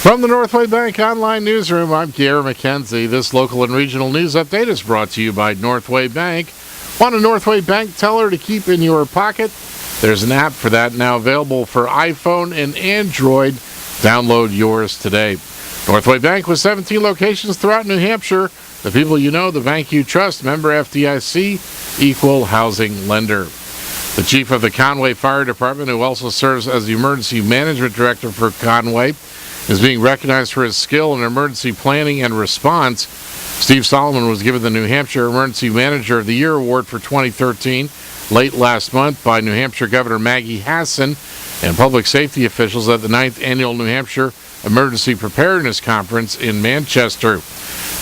From the Northway Bank Online Newsroom, I'm Gary McKenzie. This local and regional news update is brought to you by Northway Bank. Want a Northway Bank teller to keep in your pocket? There's an app for that now available for iPhone and Android. Download yours today. Northway Bank with 17 locations throughout New Hampshire. The people you know, the bank you trust, member FDIC, equal housing lender. The chief of the Conway Fire Department, who also serves as the emergency management director for Conway, is being recognized for his skill in emergency planning and response. Steve Solomon was given the New Hampshire Emergency Manager of the Year Award for 2013 late last month by New Hampshire Governor Maggie Hassan and public safety officials at the 9th Annual New Hampshire Emergency Preparedness Conference in Manchester.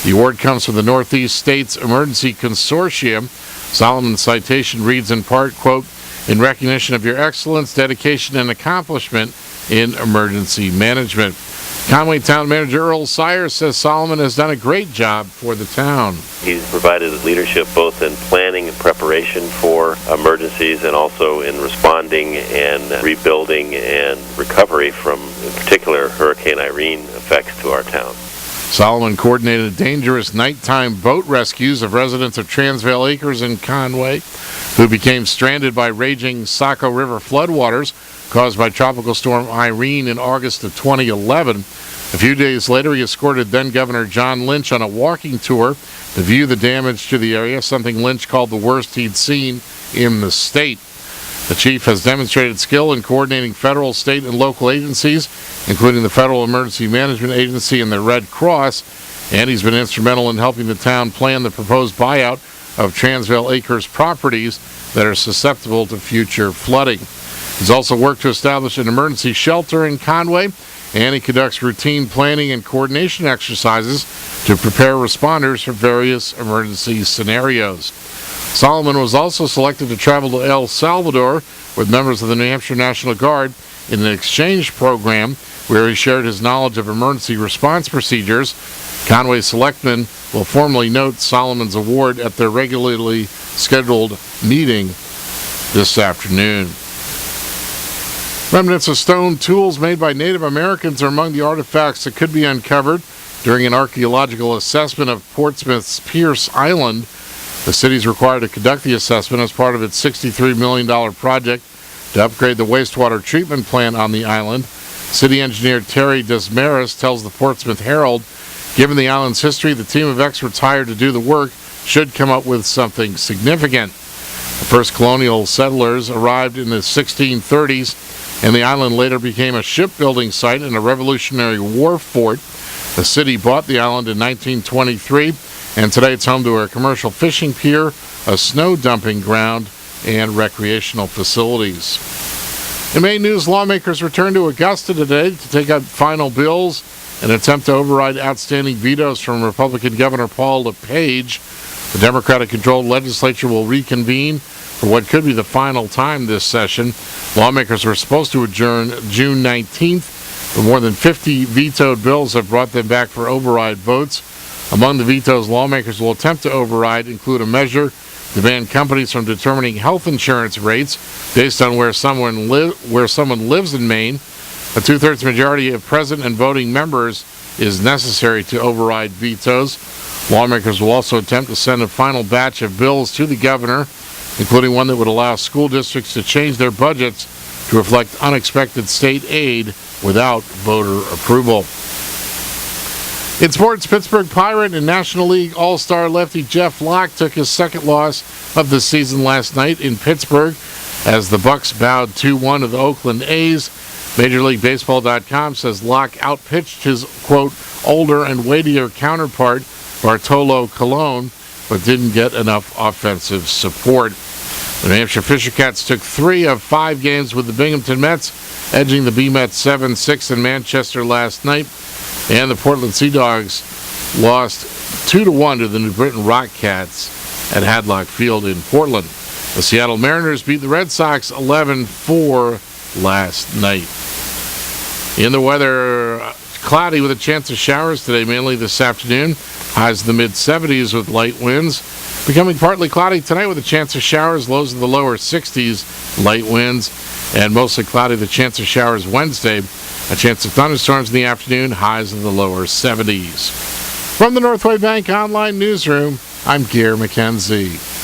The award comes from the Northeast States Emergency Consortium. Solomon's citation reads in part, quote, "In recognition of your excellence, dedication, and accomplishment in emergency management." Conway Town Manager Earl Sires says Solomon has done a great job for the town. He's provided leadership both in planning and preparation for emergencies and also in responding and rebuilding and recovery from, in particular, Hurricane Irene effects to our town. Solomon coordinated dangerous nighttime boat rescues of residents of Transvaal Acres in Conway who became stranded by raging Saco River floodwaters caused by Tropical Storm Irene in August of 2011. A few days later, he escorted then-Governor John Lynch on a walking tour to view the damage to the area, something Lynch called the worst he'd seen in the state. The chief has demonstrated skill in coordinating federal, state, and local agencies, including the Federal Emergency Management Agency and the Red Cross, and he's been instrumental in helping the town plan the proposed buyout of Transvaal Acres properties that are susceptible to future flooding. He's also worked to establish an emergency shelter in Conway, and he conducts routine planning and coordination exercises to prepare responders for various emergency scenarios. Solomon was also selected to travel to El Salvador with members of the New Hampshire National Guard in an exchange program where he shared his knowledge of emergency response procedures. Conway selectmen will formally note Solomon's award at their regularly scheduled meeting this afternoon. Remnants of stone tools made by Native Americans are among the artifacts that could be uncovered during an archaeological assessment of Portsmouth's Pierce Island. The city is required to conduct the assessment as part of its $63 million project to upgrade the wastewater treatment plant on the island. City engineer Terry Desmarais tells the Portsmouth Herald, given the island's history, the team of experts hired to do the work should come up with something significant. The first colonial settlers arrived in the 1630s, and the island later became a shipbuilding site and a Revolutionary War fort. The city bought the island in 1923, and today it's home to a commercial fishing pier, a snow dumping ground, and recreational facilities. In Maine news, lawmakers returned to Augusta today to take up final bills in an attempt to override outstanding vetoes from Republican Governor Paul LePage. The Democratic-controlled legislature will reconvene for what could be the final time this session. Lawmakers were supposed to adjourn June 19th, but more than 50 vetoed bills have brought them back for override votes. Among the vetoes lawmakers will attempt to override include a measure to ban companies from determining health insurance rates based on where someone lives in Maine. A two-thirds majority of present and voting members is necessary to override vetoes. Lawmakers will also attempt to send a final batch of bills to the governor, including one that would allow school districts to change their budgets to reflect unexpected state aid without voter approval. In sports, Pittsburgh Pirate and National League All-Star lefty Jeff Locke took his second loss of the season last night in Pittsburgh as the Bucks bowed 2-1 to the Oakland A's. Major League Baseball.com says Locke outpitched his, quote, older and weightier counterpart, Bartolo Colon, but didn't get enough offensive support. The New Hampshire Fisher Cats took 3 of 5 games with the Binghamton Mets, edging the B-Mets 7-6 in Manchester last night. And the Portland Sea Dogs lost 2-1 to the New Britain Rock Cats at Hadlock Field in Portland. The Seattle Mariners beat the Red Sox 11-4 last night. In the weather, cloudy with a chance of showers today, mainly this afternoon. Highs in the mid-70s with light winds. Becoming partly cloudy tonight with a chance of showers. Lows in the lower 60s, light winds. And mostly cloudy, the chance of showers Wednesday. A chance of thunderstorms in the afternoon, highs in the lower 70s. From the Northway Bank Online Newsroom, I'm Gare McKenzie.